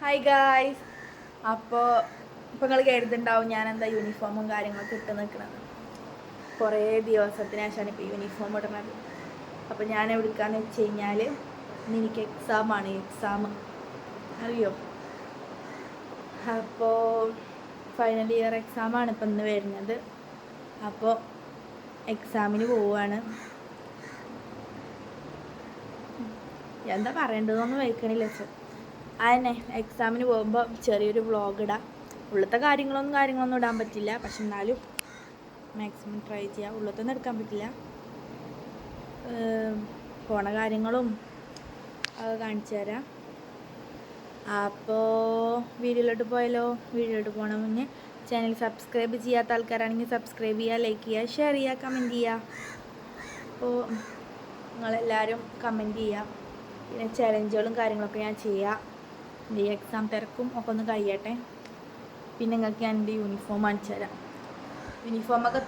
Hi guys. അപ്പോൾ നിങ്ങൾ കരുതുന്നുണ്ടാവും ഞാൻ എന്താ യൂണിഫോമും കാര്യങ്ങളൊക്കെ ഇട്ട് നിൽക്കുന്നത്. കുറേ ദിവസത്തിന് ശേഷമാണ് ഇപ്പോൾ യൂണിഫോം ഇടുന്നത്. അപ്പോൾ ഞാൻ എവിടുക്കാന്ന് വെച്ച് കഴിഞ്ഞാൽ എനിക്ക് എക്സാം അറിയോ. അപ്പോൾ ഫൈനൽ ഇയർ എക്സാമാണ് ഇപ്പം ഇന്ന് വരുന്നത്. അപ്പോൾ എക്സാമിന് പോവുകയാണ്. എന്താ പറയേണ്ടതെന്നൊന്നും വയ്ക്കണില്ല വെച്ചാൽ അതന്നെ എക്സാമിന് പോകുമ്പോൾ ചെറിയൊരു വ്ളോഗ് ഇടാം. ഉള്ളത്തെ കാര്യങ്ങളൊന്നും ഇടാൻ പറ്റില്ല, പക്ഷെ എന്നാലും മാക്സിമം ട്രൈ ചെയ്യാം. ഉള്ളത്തൊന്നും എടുക്കാൻ പറ്റില്ല. പോണ കാര്യങ്ങളും അത് കാണിച്ചു തരാം. അപ്പോൾ വീഡിയോയിലോട്ട് പോയാലോ. വീഡിയോയിലോട്ട് പോകണ മുന്നേ ചാനൽ സബ്സ്ക്രൈബ് ചെയ്യാത്ത ആൾക്കാരാണെങ്കിൽ സബ്സ്ക്രൈബ് ചെയ്യുക, ലൈക്ക് ചെയ്യുക, ഷെയർ ചെയ്യുക, കമൻറ്റ് ചെയ്യുക. അപ്പോൾ നിങ്ങളെല്ലാവരും കമൻറ്റ് ചെയ്യുക. പിന്നെ ചലഞ്ചുകളും കാര്യങ്ങളൊക്കെ ഞാൻ ചെയ്യാം. എൻ്റെ ഈ എക്സാം തിരക്കും ഒക്കെ ഒന്ന് കഴിയട്ടെ. പിന്നെ നിങ്ങൾക്ക് ഞാൻ എൻ്റെ യൂണിഫോം കാണിച്ചു തരാം. യൂണിഫോമൊക്കെ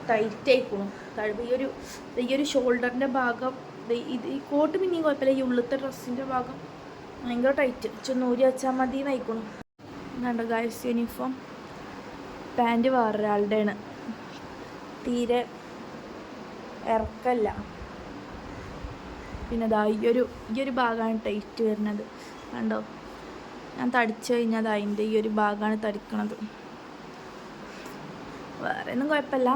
ടൈറ്റ് ആയിക്കോളും. ഈ ഒരു ഷോൾഡറിൻ്റെ ഭാഗം ഈ കോട്ട് പിന്നെയും കുഴപ്പമില്ല. ഈ ഉള്ളത്തെ ഡ്രസ്സിൻ്റെ ഭാഗം ഭയങ്കര ടൈറ്റ്. നൂരി വെച്ചാൽ മതി എന്നായിക്കോളും. കണ്ടോ ഗായ്സ്, യൂണിഫോം. പാൻറ്റ് വേറൊരാളുടെയാണ്, തീരെ ഇറക്കല്ല. പിന്നെ ഈ ഒരു ഭാഗമാണ് ടൈറ്റ് വരുന്നത്. കണ്ടോ, ഞാൻ തടിച്ചു കഴിഞ്ഞാൽ അതിൻ്റെ ഈ ഒരു ഭാഗമാണ് തടിക്കണത്. വേറെ ഒന്നും കുഴപ്പമില്ല.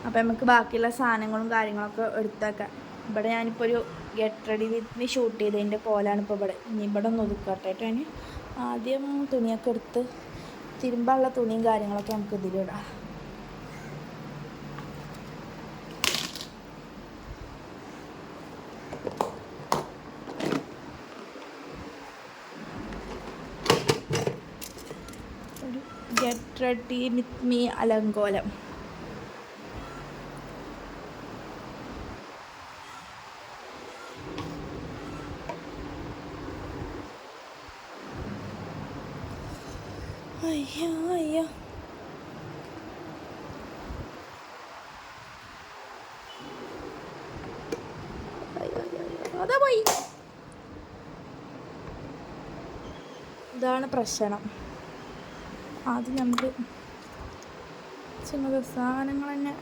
അപ്പോൾ നമുക്ക് ബാക്കിയുള്ള സാധനങ്ങളും കാര്യങ്ങളൊക്കെ എടുത്തേക്കാം. ഇവിടെ ഞാനിപ്പോൾ ഒരു get ready with me shoot ചെയ്തതിൻ്റെ കോലാണ് ഇപ്പോൾ ഇവിടെ. ഇനി ഇവിടെ ഒന്ന് ഒതുക്കട്ടെ. ഞാൻ ആദ്യം തുണിയൊക്കെ എടുത്ത് തിരുമ്പാനുള്ള തുണിയും കാര്യങ്ങളൊക്കെ നമുക്ക് ഇതിലിടാം. ഗെറ്റ് റെഡി വിത്ത് മീ അലങ്കോലം. അയ്യോ അയ്യോ, അതാ പോയി. ഇതാണ് പ്രശ്നം. ആദ്യം നമുക്ക് ചില സാധനങ്ങൾ തന്നെ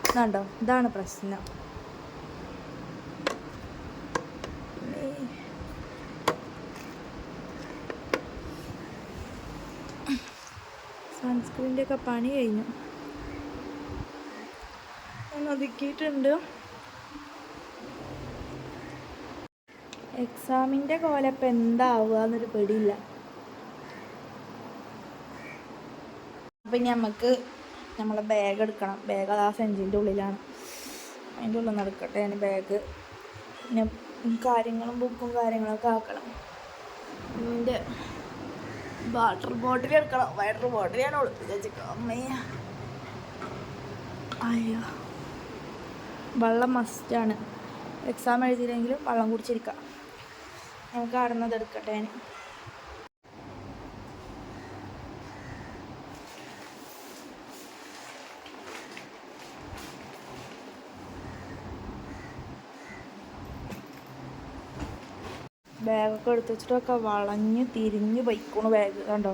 ഇതുണ്ടോ, ഇതാണ് പ്രശ്നം. സൺസ്ക്രീൻ്റെ ഒക്കെ പണി കഴിഞ്ഞു, ഞാൻ ഒതുക്കിയിട്ടുണ്ട്. എക്സാമിൻ്റെ കോലപ്പം എന്താവുക എന്നൊരു പേടിയില്ല. അപ്പം നമുക്ക് നമ്മളെ ബാഗ് എടുക്കണം. ബാഗ് അത് ആ സെഞ്ചിൻ്റെ ഉള്ളിലാണ്, അതിൻ്റെ ഉള്ളിൽ നിന്ന് എടുക്കട്ടെ ഞാൻ ബാഗ്. പിന്നെ കാര്യങ്ങളും ബുക്കും കാര്യങ്ങളൊക്കെ ആക്കണം. എൻ്റെ വാട്ടർ ബോട്ടിൽ എടുക്കണം. വാട്ടർ ബോട്ടിൽ ഞാൻ കൊടുത്തു വെച്ചേക്കാം. അമ്മയ്യ അയ്യോ, വെള്ളം മസ്റ്റാണ്. എക്സാം എഴുതിയില്ലെങ്കിലും വെള്ളം കുടിച്ചിരിക്കാം. നമുക്ക് ആടുന്നത് എടുക്കട്ടെ ഞാൻ. ബാഗൊക്കെ എടുത്ത് വെച്ചിട്ടൊക്കെ വളഞ്ഞ് തിരിഞ്ഞ് പൊയ്ക്കണു ബാഗ്. കണ്ടോ,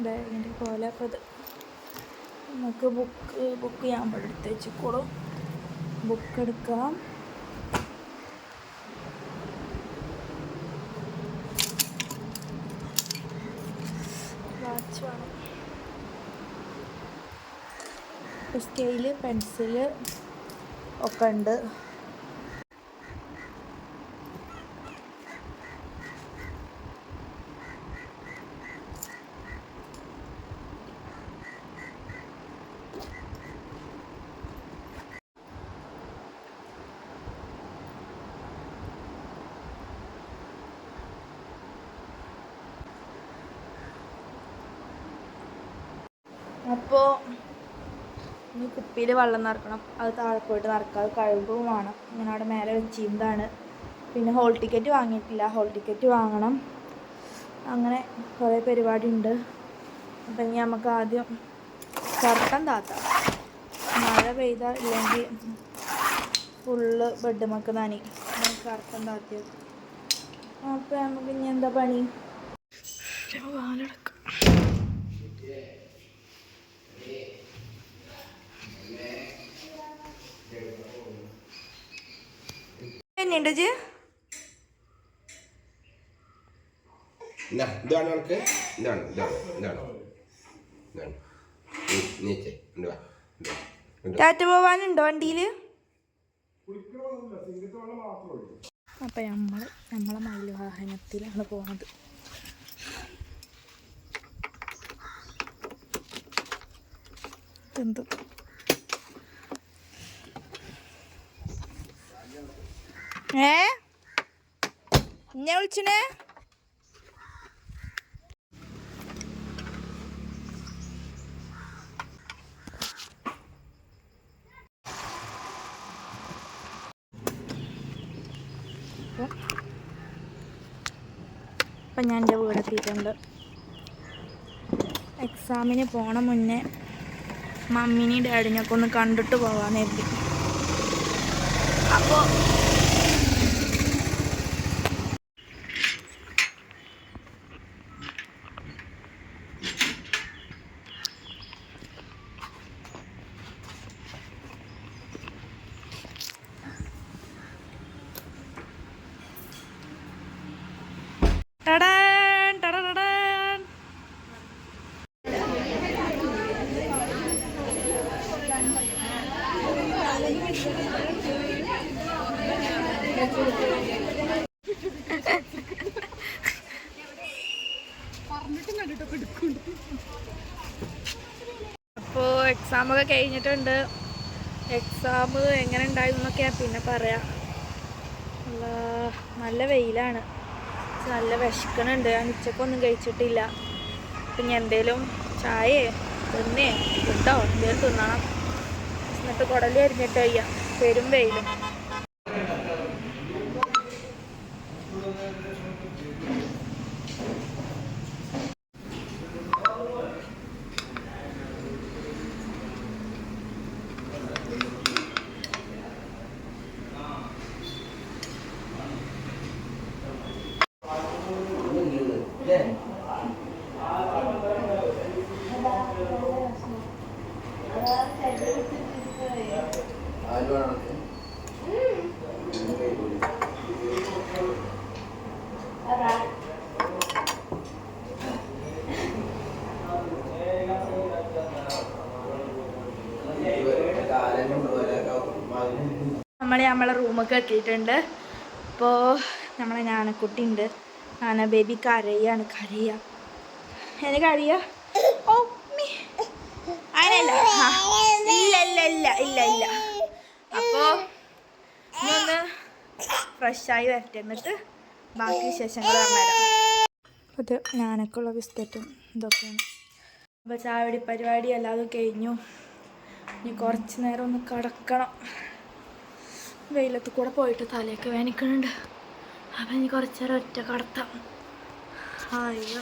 ബാഗിൻ്റെ കോലപ്പം ഇത്. നമുക്ക് ബുക്ക് ഞാൻ ഇവിടെ എടുത്ത് വെച്ചിക്കോളും. ബുക്ക് എടുക്കാം. വാച്ച് വേണം. സ്കെയില്, പെൻസില് ഒക്കെ ഉണ്ട്. അപ്പോൾ ഇനി കുപ്പിയിൽ വെള്ളം നിറക്കണം. അത് താഴെ പോയിട്ട് നിറക്കാം. അത് കഴുകും വേണം. ഇങ്ങനെ അവിടെ മേലെ വെച്ചിരുന്നതാണ്. പിന്നെ ഹോൾ ടിക്കറ്റ് വാങ്ങിയിട്ടില്ല, ഹോൾ ടിക്കറ്റ് വാങ്ങണം. അങ്ങനെ കുറേ പരിപാടി ഉണ്ട്. അപ്പം ഇനി നമുക്ക് ആദ്യം കറക്കം താത്ത മഴ പെയ്ത ഇല്ലെങ്കിൽ ഫുള്ള് ബെഡ്മക്ക് നനി കറക്കം താത്തിയത്. അപ്പം നമുക്ക് ഇനി എന്താ പണി? വാലെടുക്കാം. എന്നുണ്ട് ജ് ടാറ്റ പോവാനുണ്ടോ വണ്ടിയിൽ? അപ്പം നമ്മളെ മയിൽ വാഹനത്തിലാണ് പോണത്. എന്ത് ഇന്നെ വിളിച്ചണേ? അപ്പം ഞാൻ എൻ്റെ വീടെത്തിയിട്ടുണ്ട്. എക്സാമിന് പോണ മുന്നേ മമ്മീനെയും ഡാഡിനെയൊക്കെ ഒന്ന് കണ്ടിട്ട് പോകാമെന്ന് കരുതി. അപ്പോൾ അപ്പോൾ എക്സാമൊക്കെ കഴിഞ്ഞിട്ടുണ്ട്. എക്സാം എങ്ങനെ ഉണ്ടായിരുന്നൊക്കെ ഞാൻ പിന്നെ പറയാം. നല്ല വെയിലാണ്, നല്ല വിശക്കണുണ്ട്. ഞാൻ ഉച്ചക്കൊന്നും കഴിച്ചിട്ടില്ല. പിന്നെ എന്തേലും ചായയോ തിന്നേ ഫുഡോ എന്തേലും തിന്നണം. എന്നിട്ട് കുടലി അരിഞ്ഞിട്ട് വയ്യ, പെരും വെയിലും. നമ്മളെ റൂമൊക്കെ എത്തിയിട്ടുണ്ട്. അപ്പോൾ നമ്മളെ ഞാനക്കുട്ടി ഉണ്ട്. ആന ബേബി കരയാണ്. എനിക്ക് കരയ അങ്ങനെയല്ല. ഇല്ല. അപ്പോൾ ഒന്ന് ഫ്രഷായി വരട്ടെ, എന്നിട്ട് ബാക്കി വിശേഷങ്ങൾ പറഞ്ഞുതരാം. അത് ഞാനൊക്കെയുള്ള ബിസ്ക്കറ്റും ഇതൊക്കെയാണ്. അപ്പോൾ ചായപൊടി പരിപാടി അല്ലാതെ കഴിഞ്ഞു. ഇനി കുറച്ച് നേരം ഒന്ന് കിടക്കണം. വെയിലത്ത് കൂടെ പോയിട്ട് തലയൊക്കെ വേദനിക്കുന്നുണ്ട്. അപ്പം ഇനി കുറച്ച് നേരം ഒറ്റ കിടത്താം. അയ്യോ.